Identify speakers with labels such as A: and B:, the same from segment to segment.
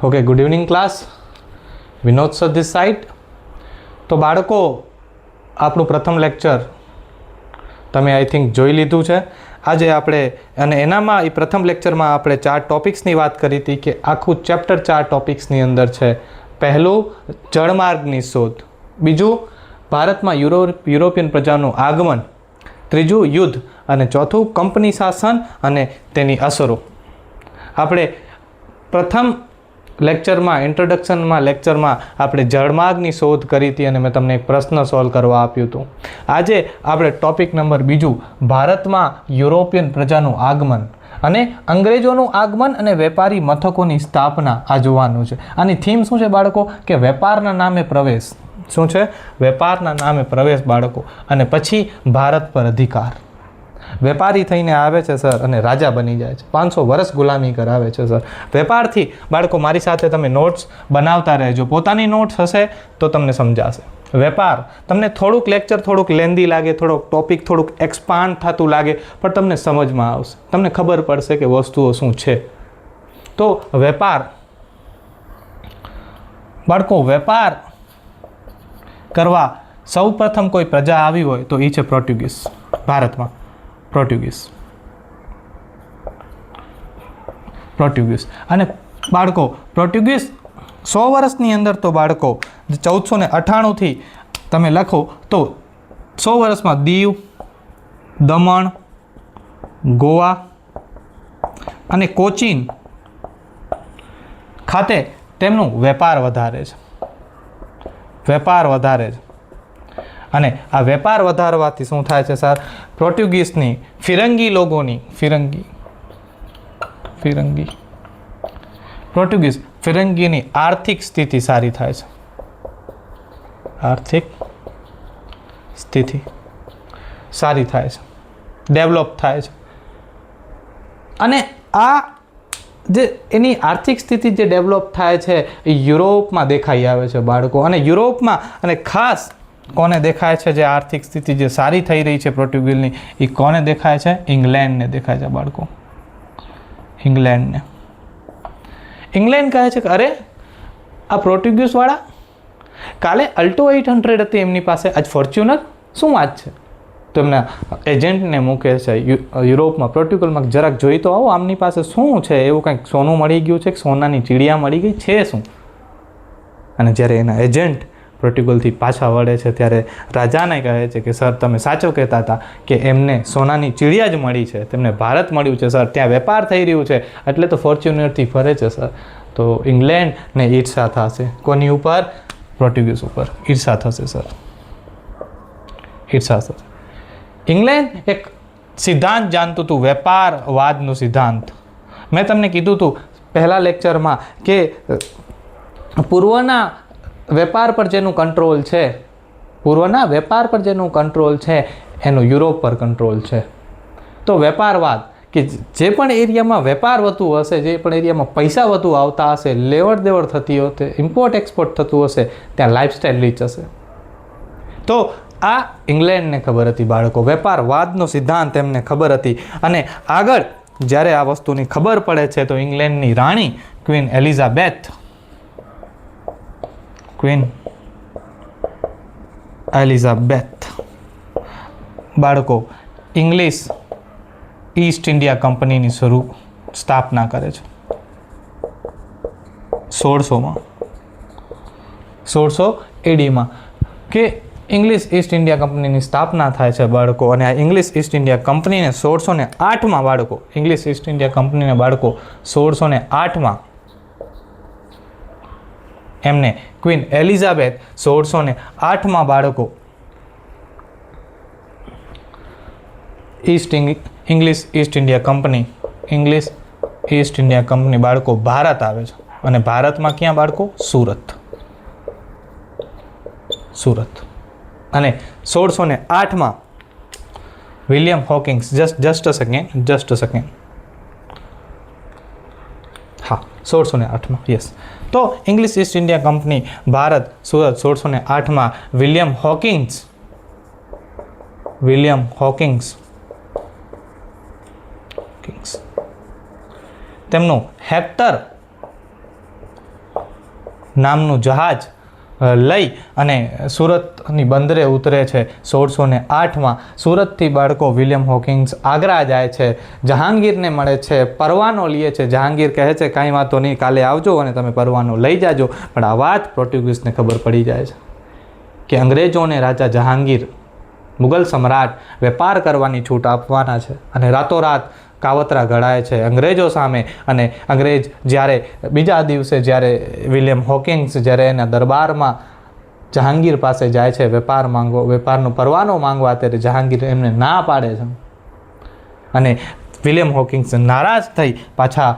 A: Okay, good evening class. Vinod sir this side. તો બાળકો, આપણું પ્રથમ લેક્ચર તમે આઈ થિંક જોઈ લીધું છે. આજે આપણે અને એનામાં એ પ્રથમ લેક્ચરમાં આપણે 4 ટોપિક્સની વાત કરી હતી કે આખું ચેપ્ટર 4 ટોપિક્સની અંદર છે. પહેલું, જળમાર્ગની શોધ. બીજું, ભારતમાં યુરોપિયન પ્રજાનું આગમન. ત્રીજું, યુદ્ધ. અને ચોથું, કંપની શાસન અને તેની અસરો. આપણે પ્રથમ લેક્ચરમાં ઇન્ટ્રોડક્શનમાં લેક્ચરમાં આપણે જળમાર્ગની શોધ કરી હતી અને મેં તમને એક પ્રશ્ન સોલ્વ કરવા આપ્યું હતું. આજે આપણે ટોપિક નંબર 2, ભારતમાં યુરોપિયન પ્રજાનું આગમન અને અંગ્રેજોનું આગમન અને વેપારી મથકોની સ્થાપના આ જોવાનું છે. આની થીમ શું છે બાળકો? કે વેપારના નામે પ્રવેશ. શું છે? વેપારના નામે પ્રવેશ બાળકો. અને પછી ભારત પર અધિકાર. વેપારી થઈને આવે છે સર અને રાજા બની જાય છે. 500 વર્ષ ગુલામી કરાવે છે સર. વેપારથી બાળકો, મારી સાથે તમે નોટ્સ બનાવતા રહેજો. પોતાની નોટ્સ હશે તો તમને સમજાશે. વેપાર તમને થોડુંક લેક્ચર થોડુંક લેન્ધી લાગે, થોડોક ટોપિક થોડુંક એક્સપાન્ડ થતું લાગે, પણ તમને સમજમાં આવશે. તમને ખબર પડશે કે વસ્તુઓ શું છે. તો વેપાર બાળકો, વેપાર કરવા સૌ પ્રથમ કોઈ પ્રજા આવી હોય તો એ છે પોર્ટુગીઝ. ભારતમાં પોર્ટુગીઝ. અને બાળકો, પોર્ટુગીઝ 100 વર્ષની અંદર તો બાળકો 1498થી તમે લખો તો 100 વર્ષમાં દીવ, દમણ, ગોવા અને કોચીન ખાતે તેમનું વેપાર વધારે છે. અને આ વેપાર વધારવાથી શું થાય છે સર? પોર્ટુગીઝની ફિરંગીની આર્થિક સ્થિતિ સારી થાય છે. ડેવલપ થાય છે. અને આ જે એની આર્થિક સ્થિતિ જે ડેવલપ થાય છે એ યુરોપમાં દેખાઈ આવે છે બાળકો. અને યુરોપમાં અને ખાસ કોને દેખાય છે? જે આર્થિક સ્થિતિ જે સારી થઈ રહી છે પોર્ટુગલની, એ કોને દેખાય છે? ઇંગ્લેન્ડને દેખાય છે બાળકો. ઇંગ્લેન્ડ કહે છે કે અરે, આ પોર્ટુગીઝવાળા કાલે અલ્ટો 800 હતી એમની પાસે, આજ ફોર્ચ્યુનર. શું વાત છે? તો એમના એજન્ટને મૂકે છે યુરોપમાં, પોર્ટુગલમાં, જરાક જોઈ તો આવો આમની પાસે શું છે, એવું કંઈક સોનું મળી ગયું છે કે સોનાની ચીડિયા મળી ગઈ છે શું? અને જ્યારે એના એજન્ટ પોર્ટુગલથી પાછા વળે છે ત્યારે રાજાને કહે છે કે સર, તમે સાચો કહેતા હતા કે એમને સોનાની ચીડિયા જ મળી છે, તેમને ભારત મળ્યું છે સર, ત્યાં વેપાર થઈ રહ્યું છે, એટલે તો ફોર્ચ્યુનરથી ફરે છે સર. તો ઇંગ્લેન્ડને ઈર્ષા થશે. કોની ઉપર? પોર્ટુગીઝ ઉપર ઈર્ષા થશે સર. ઇંગ્લેન્ડ એક સિદ્ધાંત જાણતું હતું, વેપારવાદનું સિદ્ધાંત. મેં તમને કીધું હતું પહેલા લેક્ચરમાં કે પૂર્વના વેપાર પર જેનું કંટ્રોલ છે એનું યુરોપ પર કંટ્રોલ છે. તો વેપારવાદ કે જે પણ એરિયામાં વેપાર વધુ હશે, જે પણ એરિયામાં પૈસા વધુ આવતા હશે, લેવડ દેવડ થતી હશે, ઇમ્પોર્ટ એક્સપોર્ટ થતું હશે, ત્યાં લાઇફસ્ટાઇલ રીચ હશે. તો આ ઇંગ્લેન્ડને ખબર હતી બાળકો. વેપારવાદનો સિદ્ધાંત એમને ખબર હતી. અને આગળ જ્યારે આ વસ્તુની ખબર પડે છે તો ઇંગ્લેન્ડની રાણી ક્વીન એલિઝાબેથ બાળકો ઇંગ્લિશ ઈસ્ટ ઇન્ડિયા કંપનીની સ્થાપના કરે છે 1600 AD કે ઇંગ્લિશ ઈસ્ટ ઇન્ડિયા કંપનીની સ્થાપના થાય છે બાળકો. અને આ ઇંગ્લિશ ઈસ્ટ ઇન્ડિયા કંપનીને 1608માં બાળકો, ઇંગ્લિશ ઈસ્ટ ઇન્ડિયા કંપનીને બાળકો 1608માં એમને ક્વીન એલિઝાબેથ 1608માં બાળકો ઇંગ્લિશ ઈસ્ટ ઇન્ડિયા કંપની બાળકો ભારત આવે છે. અને ભારતમાં ક્યાં બાળકો? સુરત. અને 1608માં William Hawkins, just a second. હા, 1608માં, યસ. તો English East India company Bharat, Surat 1608માં વિલિયમ હોકિંગ્સ તેમનું હેક્ટર નામનું જહાજ લઈ અને સુરતની બંદરે ઉતરે છે 1608માં. સુરતથી બાળકો વિલિયમ હોકિંગ્સ આગ્રા જાય છે, જહાંગીરને મળે છે, પરવાનો લે છે. જહાંગીર કહે છે કાંઈ વાંધો નહીં, કાલે આવજો અને તમે પરવાનો લઈ જાજો. પણ આ વાત પોર્ટુગીઝને ખબર પડી જાય છે કે અંગ્રેજોને રાજા જહાંગીર મુગલ સમ્રાટ વેપાર કરવાની છૂટ આપવાના છે અને રાતોરાત કાવતરા ઘડાય છે અંગ્રેજો સામે. અને અંગ્રેજ જ્યારે બીજા દિવસે જ્યારે વિલિયમ હોકિંગ્સ જ્યારે એના દરબારમાં જહાંગીર પાસે જાય છે વેપારનો પરવાનો માંગવા, ત્યારે જહાંગીર એમને ના પાડે છે અને વિલિયમ હોકિંગ્સ નારાજ થઈ પાછા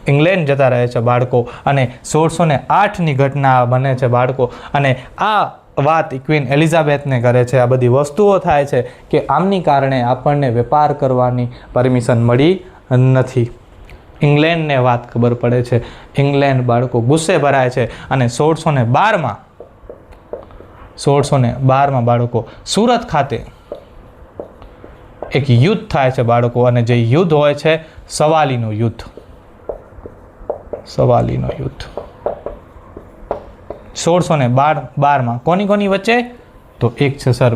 A: ઇંગ્લેન્ડ જતા રહે છે બાળકો. અને 1608ની ઘટના બને છે બાળકો. અને આ વાત ક્વીન એલિઝાબેથને કરે છે. આ બધી વસ્તુઓ થાય છે કે આમની કારણે આપણને વેપાર કરવાની પરમિશન મળી નથી. ઇંગ્લેન્ડને વાત ખબર પડે છે. ઇંગ્લેન્ડ બાળકો ગુસ્સે ભરાય છે અને 1612માં બાળકો સુરત ખાતે એક યુદ્ધ થાય છે બાળકો. અને જે યુદ્ધ હોય છે સવાલીનું યુદ્ધ. 1612માં કોની વચ્ચે? તો એક છે સર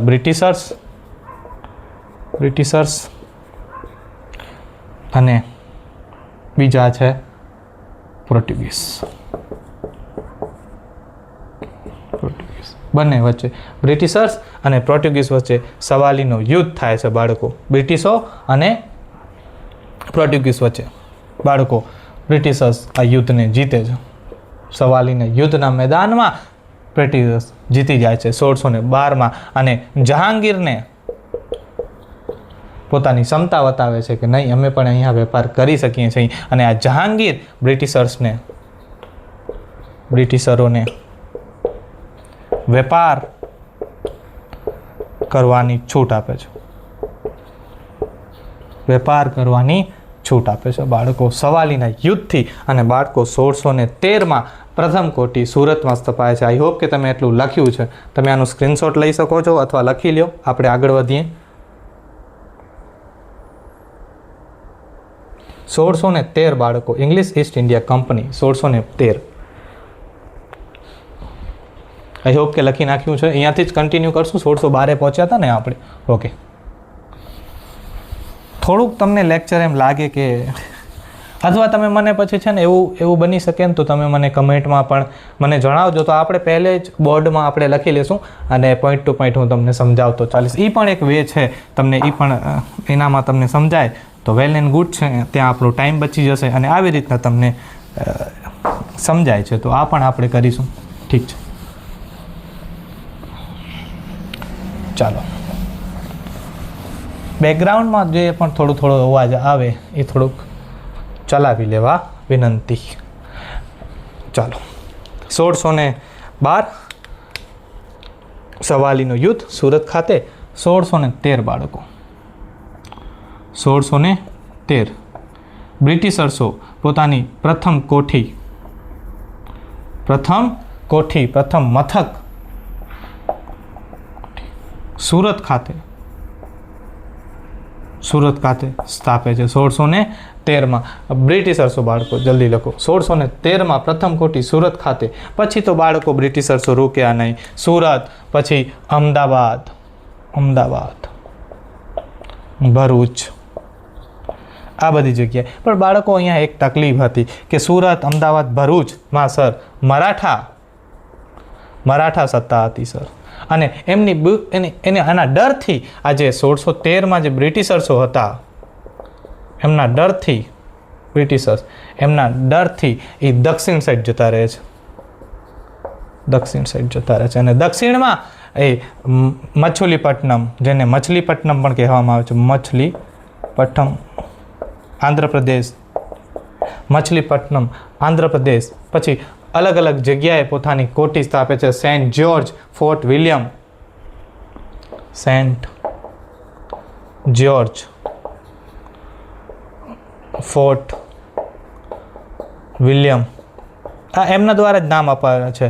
A: બ્રિટિશર્સ અને બીજા છે પોર્ટુગીઝ. બંને વચ્ચે બ્રિટિશર્સ અને પોર્ટુગીઝ વચ્ચે સવાલીનો યુદ્ધ થાય છે બાળકો. બ્રિટિશો અને પોર્ટુગીઝ વચ્ચે બાળકો બ્રિટિશર્સ આ યુદ્ધને જીતે છે. સવાલીના યુદ્ધના મેદાનમાં બ્રિટિશર્સ જીતી જાય છે 1612માં. અને જહાંગીરને પોતાની ક્ષમતા બતાવે છે કે નહીં, અમે પણ અહીંયા વેપાર કરી શકીએ છીએ. અને આ જહાંગીર બ્રિટિશરોને વેપાર કરવાની છૂટ આપે છે. વેપાર કરવાની છૂટ આપે છે બાળકો સવાલીના યુદ્ધથી. અને બાળકો 1613માં પ્રથમ કોટી સુરતમાં સ્થપાય છે. આઈ હોપ કે તમે એટલું લખ્યું છે. તમે આનું સ્ક્રીનશોટ લઈ શકો છો અથવા લખી લો. આપણે આગળ વધીએ. 1613 બાળકો English East India company 1613. I hope કે લખી નાખ્યું છે. અહીંયાથી જ કન્ટિન્યુ કરશું. 1612 પહોંચ્યા હતા ને આપણે. ઓકે, થોડુંક તમને લેક્ચર એમ લાગે કે, અથવા તમે મને પછી છે ને એવું બની શકે ને તો તમે મને કમેન્ટમાં પણ મને જણાવજો. તો આપણે પહેલે જ બોર્ડમાં આપણે લખી લેશું અને પોઈન્ટ ટુ પોઈન્ટ હું તમને સમજાવતો ચાલીશ. એ પણ એક વે છે તમને, એ પણ એનામાં તમને સમજાય તો વેલ એન્ડ ગુડ છે. ત્યાં આપણો ટાઈમ બચી જશે અને આવી રીતના તમને સમજાય છે. તો આ પણ આપણે કરીશું. ઠીક છે, ચાલો. બેકગ્રાઉન્ડમાં જે પણ થોડો અવાજ આવે એ થોડુંક ચલાવી લેવા વિનંતી. ચાલો, 1612 સવાલીનું યુદ્ધ સુરત ખાતે. 1613 બાળકો 1613 બ્રિટિશર્સો પોતાની પ્રથમ મથક સુરત ખાતે સ્થાપે છે. 1613માં બ્રિટિશર્સો બાળકો જલ્દી લખો. 1613માં પ્રથમ કોટી સુરત ખાતે. પછી તો બાળકો બ્રિટિશર્સો રૂક્યા નહીં. સુરત, પછી અમદાવાદ, ભરૂચ, આ બધી જગ્યાએ. પણ બાળકો અહીંયા એક તકલીફ હતી કે સુરત, અમદાવાદ, ભરૂચમાં સર મરાઠા સત્તા હતી સર. અને એના ડરથી આજે 1613માં જે બ્રિટિશર્સો હતા એમના ડરથી એ દક્ષિણ સાઈડ જતા રહે છે. અને દક્ષિણમાં એ મછલીપટ્ટનમ, જેને મછલીપટ્ટનમ પણ કહેવામાં આવે છે, મછલીપટ્ટનમ આંધ્રપ્રદેશ. પછી અલગ અલગ જગ્યાએ પોતાની કોટી સ્થાપે છે. સેન્ટ જ્યોર્જ, ફોર્ટ વિલિયમ, આ એમના દ્વારા જ નામ અપાયા છે.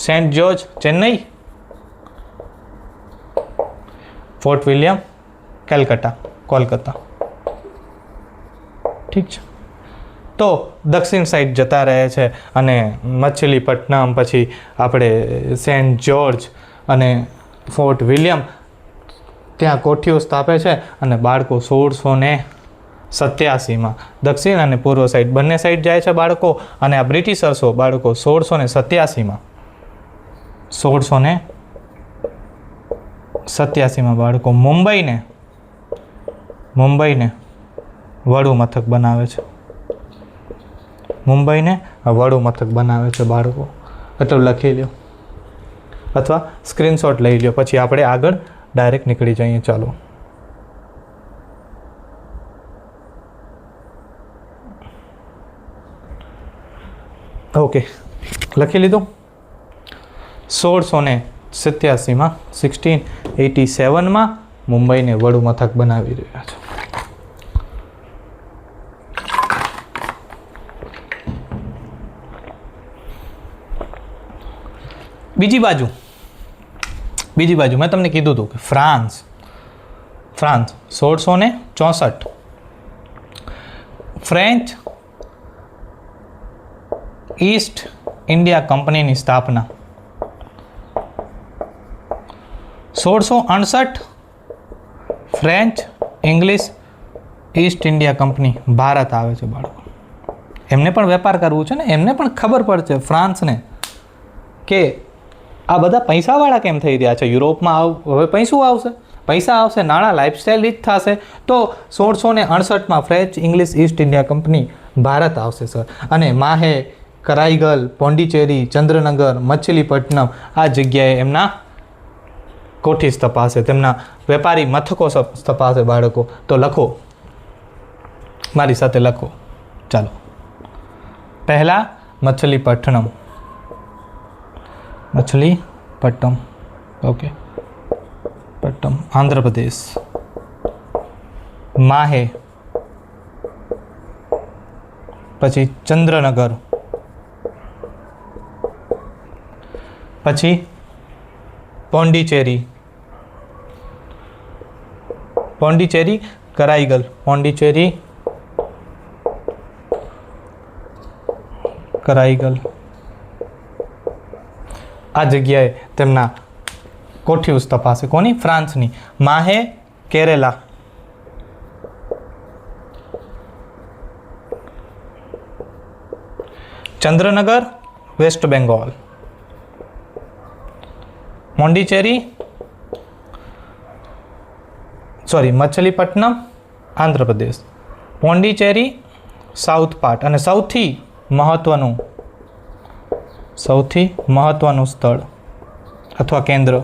A: Saint George Chennai, Fort William Kolkata. ઠીક છે. તો દક્ષિણ સાઈડ જતા રહે છે અને મછલીપટ્ટનમ, પછી આપણે સેન્ટ જ્યોર્જ અને ફોર્ટ વિલિયમ ત્યાં કોઠીઓ સ્થાપે છે અને બાળકો 1687માં દક્ષિણ અને પૂર્વ સાઈડ બંને સાઈડ જાય છે બાળકો. અને આ બ્રિટિશર્સો બાળકો 1687માં બાળકો મુંબઈને વડું મથક બનાવે છે. મુંબઈને વડું મથક બનાવે છે બાળકો. એટલું લખી લો અથવા સ્ક્રીનશોટ લઈ લો, પછી આપણે આગળ ડાયરેક્ટ નીકળી જઈએ. ચાલો, ઓકે, લખી લીધું. 1687માં મુંબઈને વડું મથક બનાવી રહ્યા છે. બીજી બાજુ મેં તમને કીધું હતું કે ફ્રાન્સ 1664 ફ્રેન્ચ ઈસ્ટ ઇન્ડિયા કંપનીની સ્થાપના. 1668 French English East India company Bharat આવે છે બાળકો. એમને પણ વેપાર કરવું છે ને, એમને પણ ખબર પડશે ફ્રાન્સને કે આ બધા પૈસાવાળા કેમ થઈ રહ્યા છે યુરોપમાં. હવે પૈસા આવશે, નાણાં, લાઇફસ્ટાઇલ રીચ થશે. તો 1668માં French English East India company Bharat આવશે સર. અને માહે, કરાઈગલ, પોંડિચેરી, ચંદ્રનગર, મછલીપટ્ટનમ આ જગ્યાએ એમના કોઠી સ્થપાશે, તેમના વેપારી મથકો સ્થપાશે બાળકો. તો લખો, મારી સાથે લખો. ચાલો, પહેલા મછલીપટ્ટનમ, ઓકે, પટ્ટમ આંધ્રપ્રદેશ. માહે, પછી ચંદ્રનગર, પછી પોંડિચેરી, કરાઈગલ, કરાઈગલ આ જગ્યાએ તેમના કોઠીઓ સ્થપાશે. કોની? ફ્રાન્સની. Mahe, Kerala, Chandranagar, west Bengal, Machilipatnam, Andhra Pradesh, Pondicherry south part, અને સૌથી મહત્વનું સ્થળ અથવા કેન્દ્ર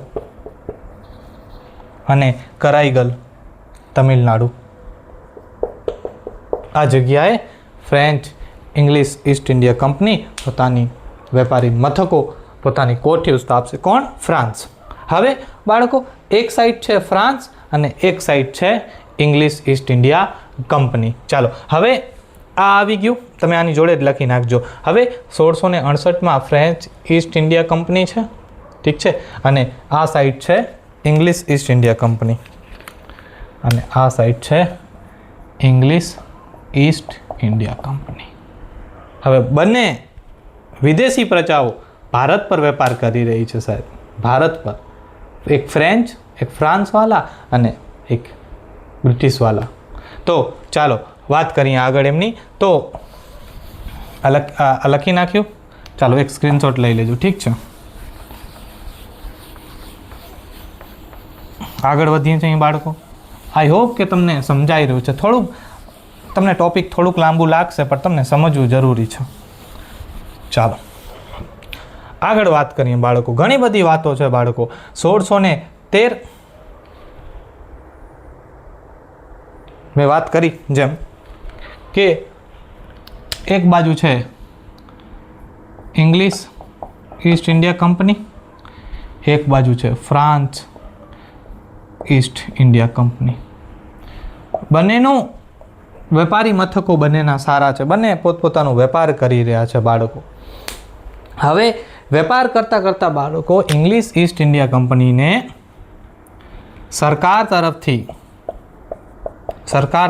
A: અને કરાઈગલ, તમિલનાડુ. આ જગ્યાએ French English East India company પોતાની વેપારી મથકો, પોતાની કોઠીઓ સ્થાપશે. કોણ? ફ્રાન્સ. હવે બાળકો એક સાઈડ છે ફ્રાન્સ અને એક સાઈડ છે ઇંગ્લિશ ઈસ્ટ ઇન્ડિયા કંપની. ચાલો, હવે આ આવી ગયું, તમે આની જોડે જ લખી નાખજો. હવે 1668માં ફ્રેન્ચ ઈસ્ટ ઇન્ડિયા કંપની છે, ઠીક છે, અને આ સાઈડ છે ઇંગ્લિશ ઈસ્ટ ઇન્ડિયા કંપની, અને આ સાઈડ છે ઇંગ્લિશ ઈસ્ટ ઇન્ડિયા કંપની. હવે બંને વિદેશી પ્રજાઓ ભારત પર વેપાર કરી રહી છે સાહેબ, ભારત પર. એક ફ્રેન્ચ, એક ફ્રાન્સવાલા અને એક બ્રિટિશવાલા. તો ચાલો વાત કરીએ આગળ એમની. તો આ લખી નાખ્યું. ચાલો એક સ્ક્રીનશોટ લઈ લેજો, ઠીક છે. આગળ વધીએ છીએ બાળકો. આઈ હોપ કે તમને સમજાઈ રહ્યું છે. થોડુંક તમને ટોપિક થોડુંક લાંબુ લાગશે પણ તમને સમજવું જરૂરી છે. ચાલો આગળ વાત કરીએ બાળકો. ઘણી બધી વાતો છે બાળકો. 1613 મેં વાત કરી જેમ કે એક બાજુ છે ઇંગ્લિશ ઈસ્ટ ઇન્ડિયા કંપની, એક બાજુ છે ફ્રાન્સ ઈસ્ટ ઇન્ડિયા કંપની. બંનેનું વેપારી મથકો બંનેના સારા છે, બંને પોતપોતાનો વેપાર કરી રહ્યા છે બાળકો. હવે વેપાર કરતાં કરતાં બાળકો ઇંગ્લિશ ઈસ્ટ ઇન્ડિયા કંપનીને સરકાર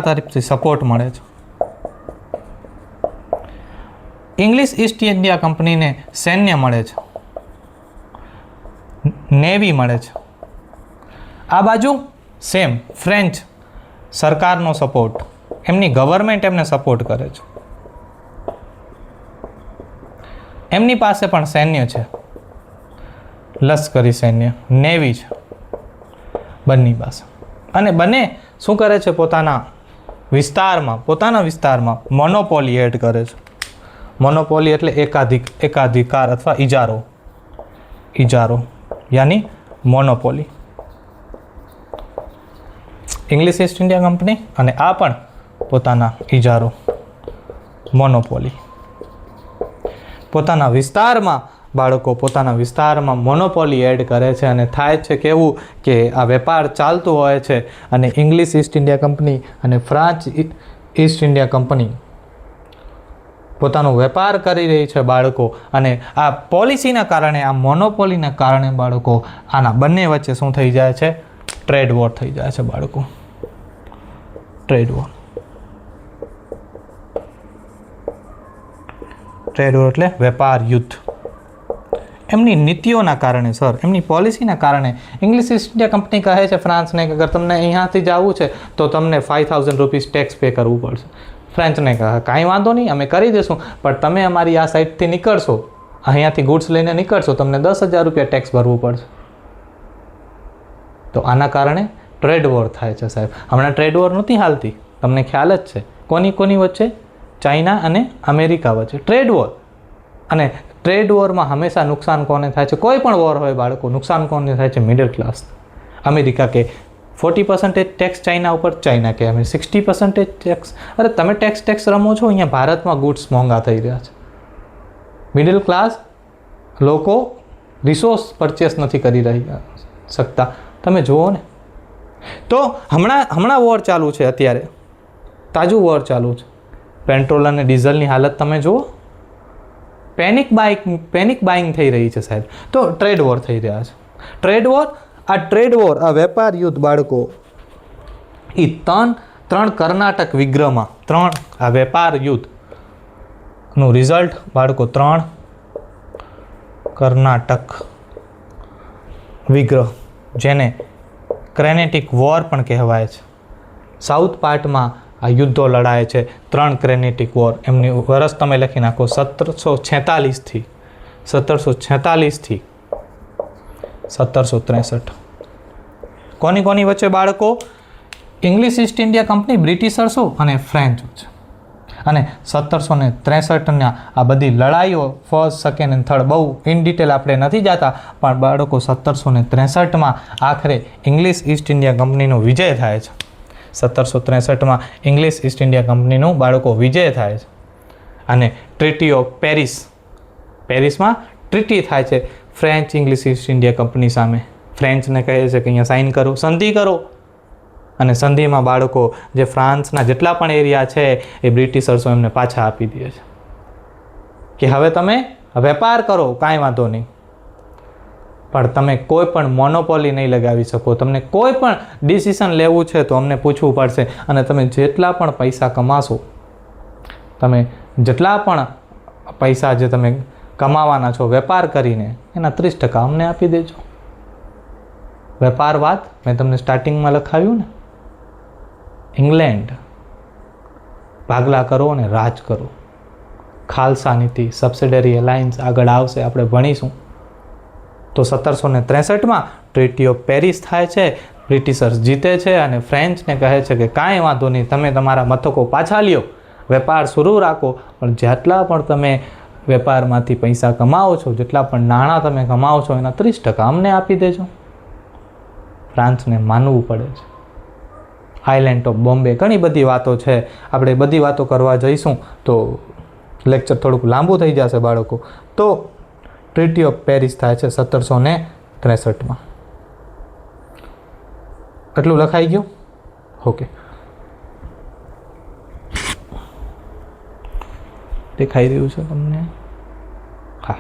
A: તરફથી સપોર્ટ મળે છે. ઇંગ્લિશ ઈસ્ટ ઇન્ડિયા કંપનીને સૈન્ય મળે છે, નેવી મળે છે. આ બાજુ સેમ ફ્રેન્ચ સરકારનો સપોર્ટ, એમની ગવર્મેન્ટ એમને સપોર્ટ કરે છે. એમની પાસે પણ સૈન્ય છે, લશ્કરી સૈન્ય, નેવી છે બંને પાસે. અને બંને શું કરે છે? પોતાના વિસ્તારમાં મોનોપોલી એડ કરે છે. મોનોપોલી એટલે એકાધિકાર અથવા ઇજારો યાની monopoly. English East India company અને આ પણ પોતાના ઇજારો, મોનોપોલી. પોતાના વિસ્તારમાં મોનોપોલી એડ કરે છે અને થાય છે કેવું કે આ વેપાર ચાલતું હોય છે અને ઇંગ્લિશ ઈસ્ટ ઇન્ડિયા કંપની અને ફ્રાન્સ ઈસ્ટ ઇન્ડિયા કંપની પોતાનો વેપાર કરી રહી છે બાળકો. અને આ પોલિસીના કારણે, આ મોનોપોલીના કારણે બાળકો આના બંને વચ્ચે શું થઈ જાય છે? ટ્રેડ વોર થઈ જાય છે બાળકો. ટ્રેડ વોર એટલે વેપાર યુદ્ધ. એમની નીતિઓના કારણે સર, એમની પોલિસીના કારણે ઇંગ્લિશ ઈસ્ટ ઇન્ડિયા કંપની કહે છે ફ્રાન્સને કે અગર તમને અહીંયાથી જવું છે તો તમને 5,000 રૂપીસ ટેક્સ પે કરવું પડશે. ફ્રેન્ચને કહે કાંઈ વાંધો નહીં, અમે કરી દઈશું, પણ તમે અમારી આ સાઈડથી નીકળશો, અહીંયાથી ગુડ્સ લઈને નીકળશો, તમને 10,000 રૂપિયા ટેક્સ ભરવું પડશે. તો આના કારણે ટ્રેડ વોર થાય છે સાહેબ. હમણાં ટ્રેડ વોર નહોતી હાલતી, તમને ખ્યાલ જ છે. કોની વચ્ચે? ચાઇના અને અમેરિકા વચ્ચે ટ્રેડ વોર. અને ટ્રેડ વોરમાં હંમેશા નુકસાન કોને થાય છે? કોઈ પણ વોર હોય બાળકો, નુકસાન કોને થાય છે? Middle class. અમેરિકા કે 40% ટેક્સ ચાઇના ઉપર, ચાઇના કે અમે 60% ટેક્સ. અરે તમે ટેક્સ રમો છો, અહીંયા ભારતમાં ગુડ્સ મોંઘા થઈ રહ્યા છે. મિડલ ક્લાસ લોકો રિસોર્સ પરચેસ નથી કરી શકતા. તમે જુઓ ને. તો હમણાં વોર ચાલુ છે, અત્યારે તાજું વોર ચાલુ છે. પેટ્રોલ અને ડીઝલની હાલત તમે જુઓ. પેનિક બાઇંગ થઈ રહી છે સાહેબ. તો ટ્રેડ વોર થઈ રહ્યા છે. ટ્રેડ વોર, આ વેપાર યુદ્ધ બાળકો, એ ત્રણ કર્ણાટક વિગ્રહમાં, આ વેપાર યુદ્ધનું રિઝલ્ટ બાળકો 3 કર્ણાટક વિગ્રહ, જેને ક્રેનેટિક વોર પણ કહેવાય છે. સાઉથ પાર્ટમાં આ યુદ્ધો લડાય છે. 3 ક્રેનેટિક વોર. એમની વર્ષ તમે લખી નાખો 1746 થી 1763. કોની વચ્ચે બાળકો? ઇંગ્લિશ ઈસ્ટ ઇન્ડિયા કંપની, બ્રિટિશર્સો અને ફ્રેન્ચ છે. અને 1763ના આ બધી લડાઈઓ, ફર્સ્ટ, સેકન્ડ અને થર્ડ, બહુ ઇન ડિટેલ આપણે નથી જતા, પણ બાળકો 1763માં આખરે ઇંગ્લિશ ઈસ્ટ ઇન્ડિયા કંપનીનો વિજય થાય છે. 1763માં ઇંગ્લિશ ઈસ્ટ ઇન્ડિયા કંપનીનું બાળકો વિજય થાય છે. અને ટ્રીટી ઓફ પેરિસમાં ટ્રીટી થાય છે French English East India company સામે. ફ્રેન્ચને કહે છે કે અહીંયા સાઇન કરો, સંધિ કરો. અને સંધિમાં બાળકો જે ફ્રાન્સના જેટલા પણ એરિયા છે એ બ્રિટિશર્સો એમને પાછા આપી દે છે કે હવે તમે વેપાર કરો, કાંઈ વાંધો નહીં, પણ તમે કોઈ પણ મોનોપોલી નહીં લગાવી શકો. તમને કોઈ પણ ડિસિઝન લેવું છે તો અમને પૂછવું પડશે. અને તમે જેટલા પણ પૈસા કમાશો, તમે જેટલા પણ પૈસા જે તમે કમાવાના છો વેપાર કરીને, એના 30% અમને આપી દેજો. વેપારવાદ મેં તમને સ્ટાર્ટિંગમાં લખાવ્યું ને, ઇંગ્લેન્ડ, ભાગલા કરો અને રાજ કરો. ખાલસા નીતિ, સબસિડરી એલાયન્સ આગળ આવશે, આપણે ભણીશું. તો 1763માં ટ્રીટી ઓફ પેરિસ થાય છે. બ્રિટિશર્સ જીતે છે અને ફ્રેન્ચને કહે છે કે કાંઈ વાંધો નહીં, તમે તમારા મથકો પાછા લ્યો, વેપાર શરૂ રાખો, પણ જેટલા પણ તમે વેપારમાંથી પૈસા કમાવો છો, જેટલા પણ નાણાં તમે કમાવો છો, એના 30% અમને આપી દેજો. ફ્રાન્સને માનવું પડે છે. આઇલેન્ડ ઓફ બોમ્બે, ઘણી બધી વાતો છે. આપણે બધી વાતો કરવા જઈશું તો લેક્ચર થોડુંક લાંબુ થઈ જશે બાળકો. તો ટ્રીટી ઓફ પેરિસ થાય છે 1763માં. એટલું લખાઈ ગયું? ઓકે, દેખાઈ રહ્યું છે તમને? હા,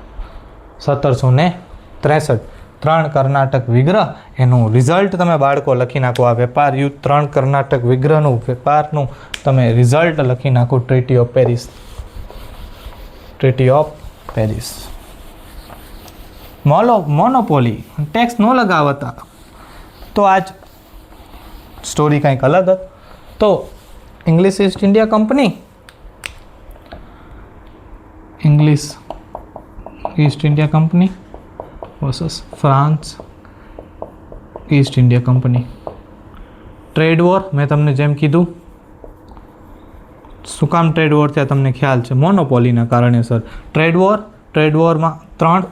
A: 1763 3 કર્ણાટક વિગ્રહ, એનું રિઝલ્ટ તમે બાળકો લખી નાખો. આ વેપાર યુદ્ધ 3 કર્ણાટક વિગ્રહનું વેપારનું તમે રિઝલ્ટ લખી નાખો. Treaty of Paris. Treaty of Paris. Monopoly tax ન લગાવતા તો આજ સ્ટોરી કંઈક અલગ હતી. તો English East India company, English East India company versus France East India company. Trade war મેં તમને જેમ કીધું, શું કામ ટ્રેડ વોર થયા તમને ખ્યાલ છે, મોનોપોલીના કારણે સર ટ્રેડ વોરમાં 3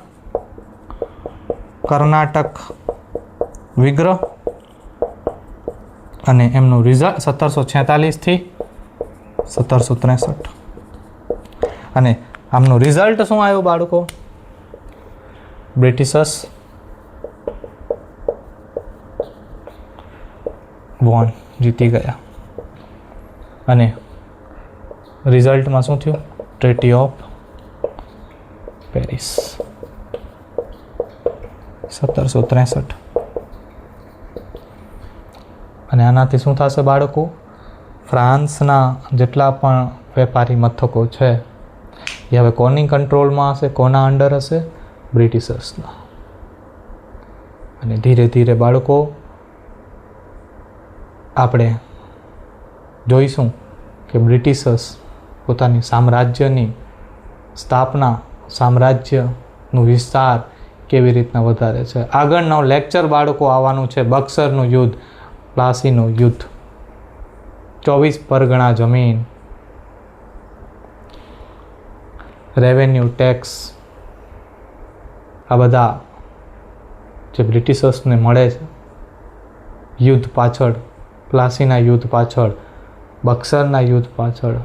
A: કર્ણાટક વિગ્રહ અને એમનું રિઝલ્ટ 1746 થી 1763. અને આમનું રિઝલ્ટ શું આવ્યું બાળકો? બ્રિટિશર્સ વોન, જીતી ગયા. અને રિઝલ્ટમાં શું થયું? Treaty of Paris 1763. અને આનાથી શું થશે બાળકો? ફ્રાન્સના જેટલા પણ વેપારી મથકો છે એ હવે કોની કંટ્રોલમાં હશે, કોના અંડર હશે? બ્રિટિશર્સના. અને ધીરે ધીરે બાળકો આપણે જોઈશું કે બ્રિટિશર્સ પોતાની સામ્રાજ્યની સ્થાપના, સામ્રાજ્યનું વિસ્તાર કેવી રીતના વધારે છે. આગળનો લેક્ચર બાળકો આવવાનું છે બક્સરનું યુદ્ધ, પ્લાસીનું યુદ્ધ, 24 પરગણા જમીન, રેવન્યુ ટેક્સ, આ બધા જે બ્રિટિશર્સને મળે છે યુદ્ધ પાછળ, પ્લાસીના યુદ્ધ પાછળ, બક્સરના યુદ્ધ પાછળ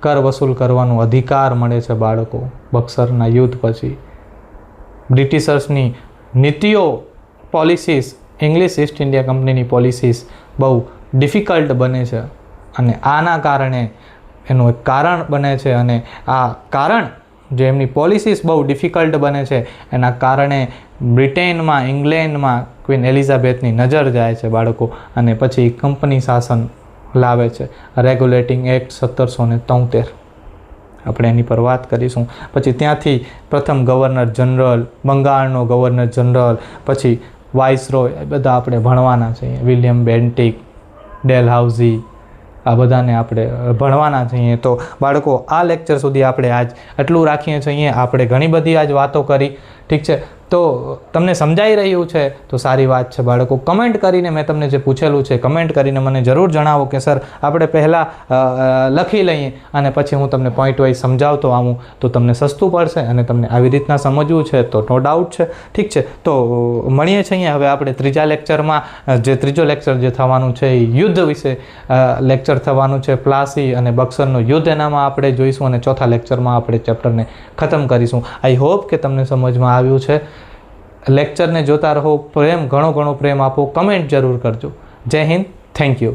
A: કર વસૂલ કરવાનો અધિકાર મળે છે બાળકો બક્સરના યુદ્ધ પછી. બ્રિટિશર્સની નીતિઓ, પોલિસીસ, ઇંગ્લિશ ઈસ્ટ ઇન્ડિયા કંપનીની પોલિસીસ બહુ ડિફિકલ્ટ બને છે. અને આના કારણે એનું એક કારણ બને છે. અને આ કારણ જે એમની પોલિસીસ બહુ ડિફિકલ્ટ બને છે એના કારણે બ્રિટેનમાં, ઇંગ્લેન્ડમાં ક્વીન એલિઝાબેથની નજર જાય છે બાળકો. અને પછી કંપની શાસન લાવે છે, રેગ્યુલેટિંગ એક્ટ 1773. આપણે એની પર વાત કરીશું. પછી ત્યાંથી પ્રથમ ગવર્નર જનરલ, બંગાળનો ગવર્નર જનરલ, પછી વાઇસરોય, એ બધા આપણે ભણવાના છે. વિલિયમ બેન્ટિક, ડેલહાઉસી, આ બધાને આપણે ભણવાના છીએ. તો બાળકો આ લેક્ચર સુધી આપણે આજ એટલું રાખીએ છીએ. આપણે ઘણી બધી આજ વાતો કરી, ઠીક છે. તો તમને સમજાઈ રહ્યું છે તો સારી વાત છે બાળકો. કમેન્ટ કરીને મેં તમને જે પૂછેલું છે કમેન્ટ કરીને મને જરૂર જણાવો કે સર આપણે પહેલાં લખી લઈએ અને પછી હું તમને પોઈન્ટ વાઇઝ સમજાવતો આવું તો તમને સસ્તું પડશે અને તમને આવી રીતના સમજવું છે તો નો ડાઉટ છે, ઠીક છે. તો મળીએ છીએ હવે આપણે ત્રીજા લેક્ચરમાં. જે ત્રીજો લેક્ચર જે થવાનું છે એ યુદ્ધ વિશે લેક્ચર થવાનું છે. પ્લાસી અને બક્સરનું યુદ્ધ એનામાં આપણે જોઈશું અને ચોથા લેક્ચરમાં આપણે ચેપ્ટરને ખતમ કરીશું. આઈ હોપ કે તમને સમજમાં આવ્યું છે. લેક્ચરને જોતા રહો, ઘણો પ્રેમ આપો, કમેન્ટ જરૂર કરજો. જય હિન્દ, થેન્ક યુ.